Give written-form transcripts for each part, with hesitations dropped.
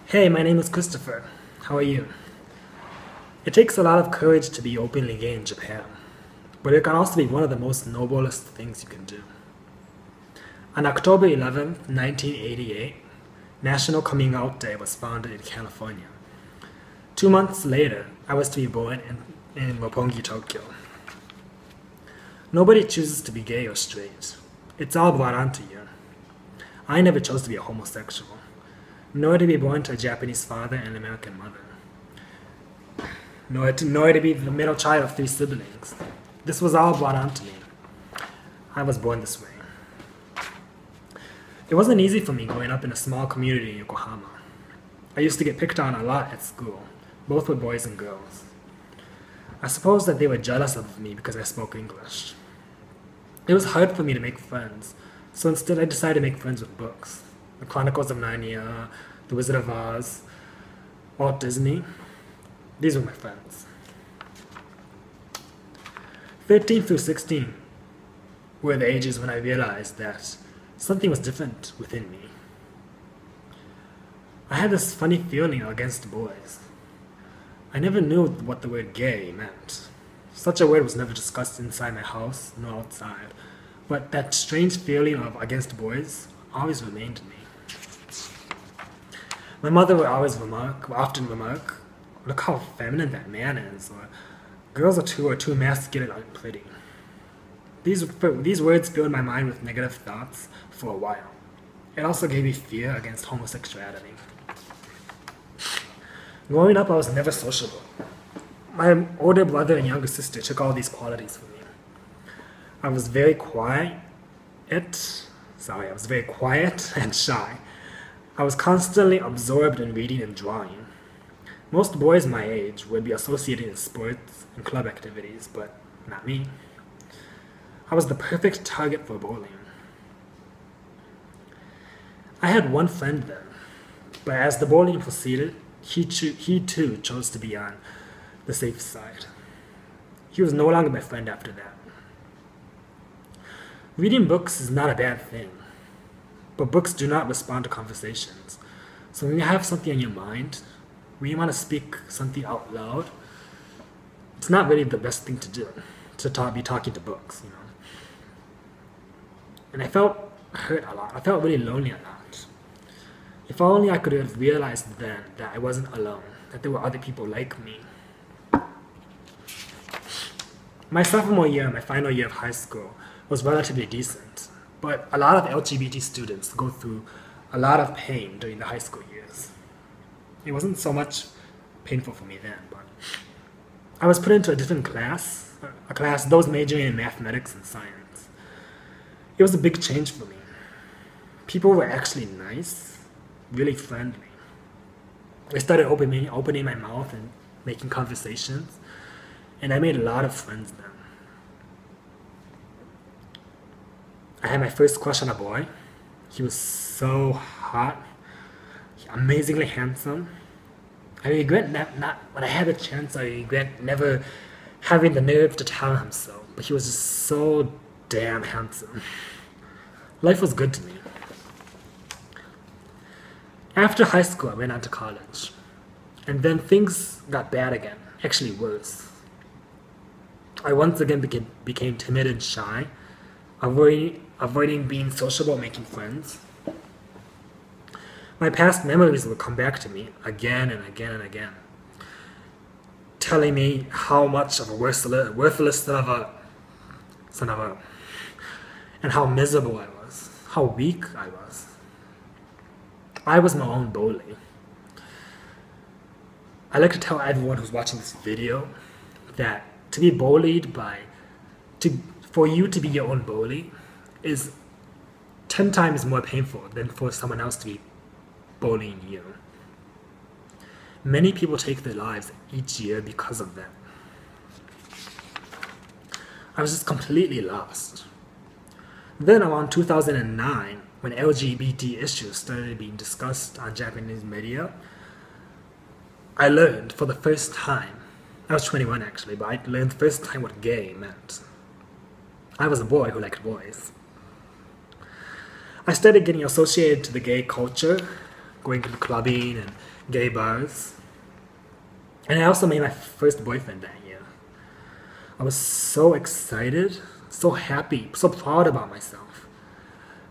Hey, my name is Christopher. How are you? It takes a lot of courage to be openly gay in Japan, but it can also be one of the most noblest things you can do. On October 11th, 1988, National Coming Out Day was founded in California. 2 months later, I was to be born in Roppongi, Tokyo. Nobody chooses to be gay or straight. It's all brought onto you. I never chose to be a homosexual, nor to be born to a Japanese father and an American mother, nor to be the middle child of 3 siblings. This was all brought onto me. I was born this way. It wasn't easy for me growing up in a small community in Yokohama. I used to get picked on a lot at school, both with boys and girls. I suppose that they were jealous of me because I spoke English. It was hard for me to make friends, so instead I decided to make friends with books. The Chronicles of Narnia, The Wizard of Oz, Walt Disney. These were my friends. 13 through 16 were the ages when I realized that something was different within me. I had this funny feeling against boys. I never knew what the word gay meant. Such a word was never discussed inside my house, nor outside. But that strange feeling of against boys always remained in me. My mother would often remark, "Look how feminine that man is," or "Girls are too masculine and pretty." These words filled my mind with negative thoughts for a while. It also gave me fear against homosexuality. Growing up, I was never sociable. My older brother and younger sister took all these qualities from me. I was very quiet and shy. I was constantly absorbed in reading and drawing. Most boys my age would be associated in sports and club activities, but not me. I was the perfect target for bullying. I had one friend then, but as the bullying proceeded, he too chose to be on the safe side. He was no longer my friend after that. Reading books is not a bad thing, but books do not respond to conversations. So when you have something on your mind, when you want to speak something out loud, it's not really the best thing to do, to be talking to books, you know. And I felt hurt a lot. I felt really lonely a lot. If only I could have realized then that I wasn't alone, that there were other people like me. My sophomore year, my final year of high school, was relatively decent, but a lot of LGBT students go through a lot of pain during the high school years. It wasn't so much painful for me then, but I was put into a different class, those majoring in mathematics and science. It was a big change for me. People were actually nice, really friendly. I started opening my mouth and making conversations, and I made a lot of friends then. I had my first crush on a boy. He was so hot, amazingly handsome. I regret when I had the chance, I regret never having the nerve to tell him so, but he was just so damn handsome. Life was good to me. After high school, I went on to college, and then things got bad again, actually worse. I once again became timid and shy, avoiding being sociable, making friends. My past memories would come back to me again and again and again, telling me how much of a worthless son of a, and how miserable I was, how weak I was. I was my own bully. I like to tell everyone who's watching this video that to be bullied for you to be your own bully is 10 times more painful than for someone else to be bullying you. Many people take their lives each year because of that. I was just completely lost. Then around 2009, when LGBT issues started being discussed on Japanese media, I learned for the first time, I was 21 actually, but I learned the first time what gay meant. I was a boy who liked boys. I started getting associated to the gay culture going to clubbing and gay bars. And I also made my first boyfriend that year. I was so excited, so happy, so proud about myself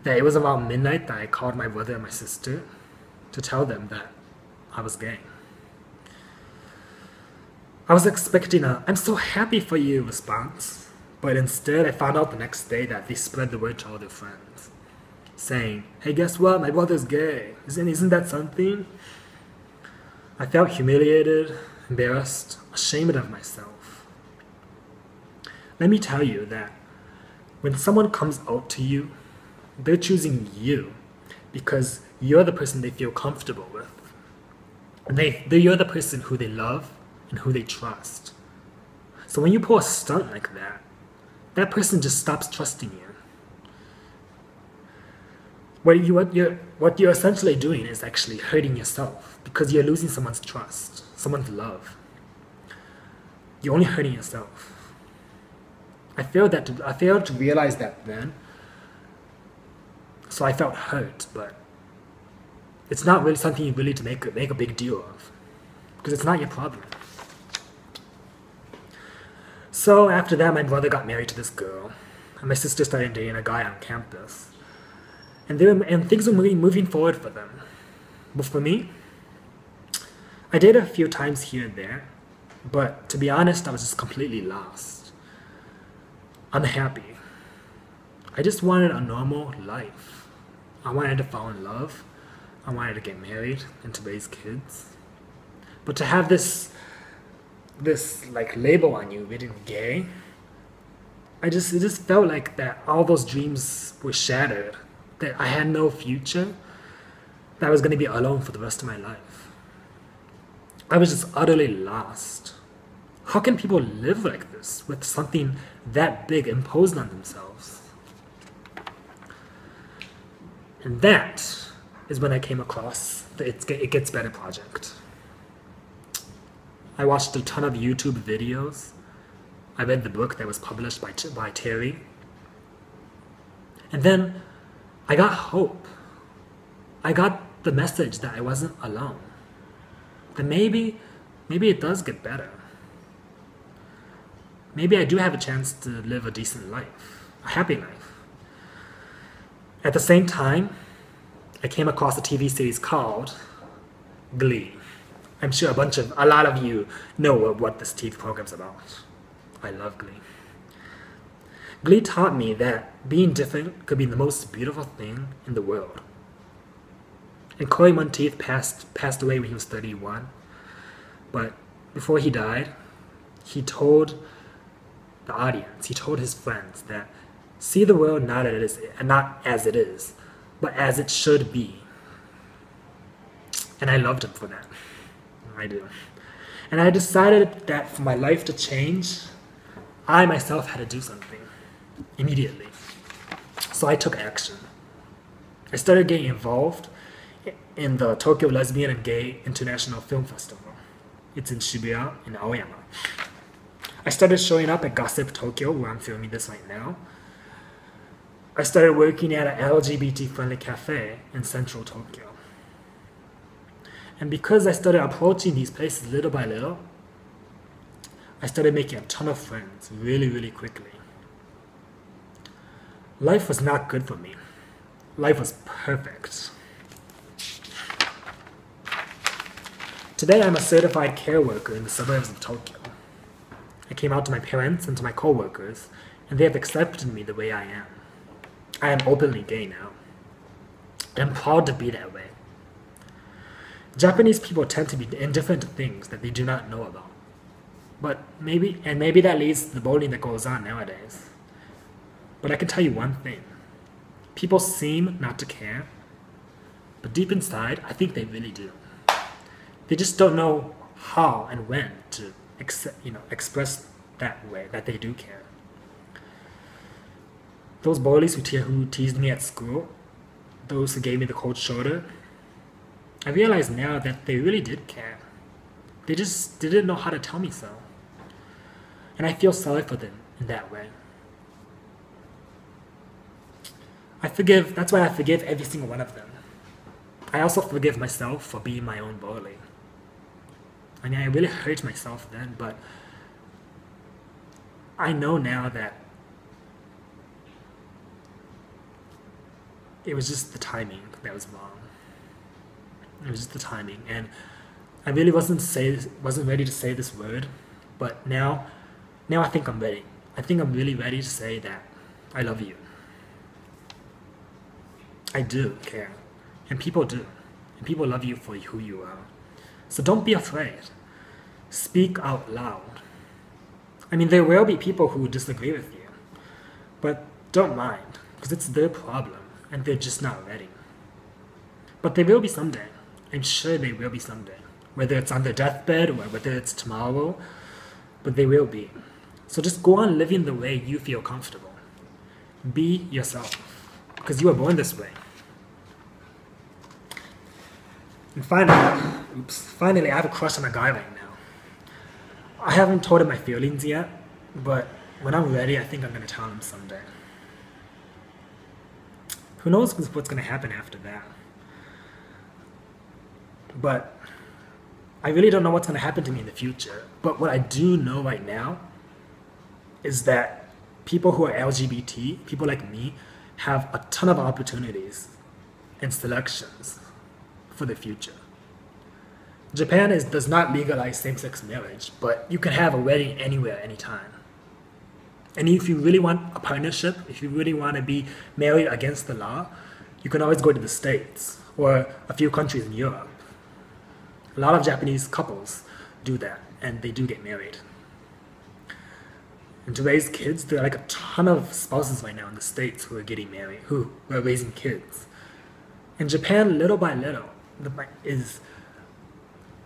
that it was about midnight that I called my brother and my sister to tell them that I was gay. I was expecting a "I'm so happy for you" response, but instead I found out the next day that they spread the word to all their friends, saying, "Hey, guess what? My brother's gay. Isn't that something?" I felt humiliated, embarrassed, ashamed of myself. Let me tell you that when someone comes out to you, they're choosing you because you're the person they feel comfortable with. And you're the person who they love and who they trust. So when you pull a stunt like that, that person just stops trusting you. What you're essentially doing is actually hurting yourself because you're losing someone's trust, someone's love. You're only hurting yourself. I failed to realize that then, so I felt hurt, but it's not really something you really to make a big deal of, because it's not your problem. So after that, my brother got married to this girl, and my sister started dating a guy on campus, and things were moving forward for them. But for me, I dated a few times here and there, but to be honest, I was just completely lost, unhappy. I just wanted a normal life. I wanted to fall in love. I wanted to get married and to raise kids. But to have this like label on you written gay, it just felt like that all those dreams were shattered, that I had no future, that I was going to be alone for the rest of my life. I was just utterly lost. How can people live like this with something that big imposed on themselves? And that is when I came across the It Gets Better project. I watched a ton of YouTube videos. I read the book that was published by Terry. And then I got hope. I got the message that I wasn't alone. That maybe it does get better. Maybe I do have a chance to live a decent life, a happy life. At the same time, I came across a TV series called Glee. I'm sure a lot of you know what this TV program's about. I love Glee. Glee taught me that being different could be the most beautiful thing in the world. And Corey Monteith passed away when he was 31. But before he died, he told the audience, he told his friends that see the world not as it is, but as it should be. And I loved him for that. I do. And I decided that for my life to change, I myself had to do something immediately. So I took action. I started getting involved in the Tokyo Lesbian and Gay International Film Festival. It's in Shibuya, in Aoyama. I started showing up at Gossip Tokyo, where I'm filming this right now. I started working at an LGBT-friendly cafe in central Tokyo. And because I started approaching these places little by little, I started making a ton of friends really, really quickly. Life was not good for me. Life was perfect. Today, I'm a certified care worker in the suburbs of Tokyo. I came out to my parents and to my co-workers, and they have accepted me the way I am. I am openly gay now. And I'm proud to be that way. Japanese people tend to be indifferent to things that they do not know about. But maybe that leads to the bullying that goes on nowadays. But I can tell you one thing. People seem not to care, but deep inside, I think they really do. They just don't know how and when to express that way, that they do care. Those bullies who teased me at school, those who gave me the cold shoulder, I realize now that they really did care. They just didn't know how to tell me so. And I feel sorry for them in that way. That's why I forgive every single one of them. I also forgive myself for being my own bully. I mean, I really hurt myself then, but I know now that it was just the timing that was wrong. It was just the timing, and I really wasn't ready to say this word, but now I think I'm ready. I think I'm really ready to say that I love you. I do care, and people do, and people love you for who you are. So don't be afraid. Speak out loud. I mean, there will be people who disagree with you, but don't mind, because it's their problem, and they're just not ready. But they will be someday. I'm sure they will be someday. Whether it's on their deathbed or whether it's tomorrow, but they will be. So just go on living the way you feel comfortable. Be yourself, because you were born this way. And finally, I have a crush on a guy right now. I haven't told him my feelings yet, but when I'm ready, I think I'm going to tell him someday. Who knows what's going to happen after that? But I really don't know what's going to happen to me in the future. But what I do know right now is that people who are LGBT, people like me, have a ton of opportunities and selections for the future. Japan does not legalize same-sex marriage, but you can have a wedding anywhere, anytime. And if you really want a partnership, if you really want to be married against the law, you can always go to the States or a few countries in Europe. A lot of Japanese couples do that, and they do get married. And to raise kids, there are like a ton of spouses right now in the States who are getting married, who are raising kids. And Japan, little by little, is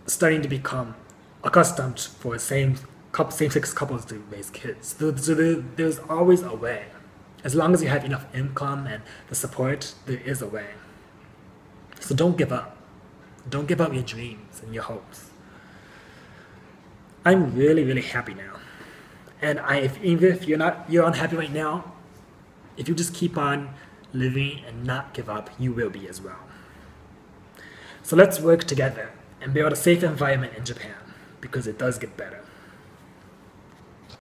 starting to become accustomed for same-sex couples to raise kids. So there's always a way. As long as you have enough income and the support, there is a way. So don't give up. Don't give up your dreams and your hopes. I'm really, really happy now. And even if you're unhappy right now, if you just keep on living and not give up, you will be as well. So let's work together and build a safe environment in Japan, because it does get better.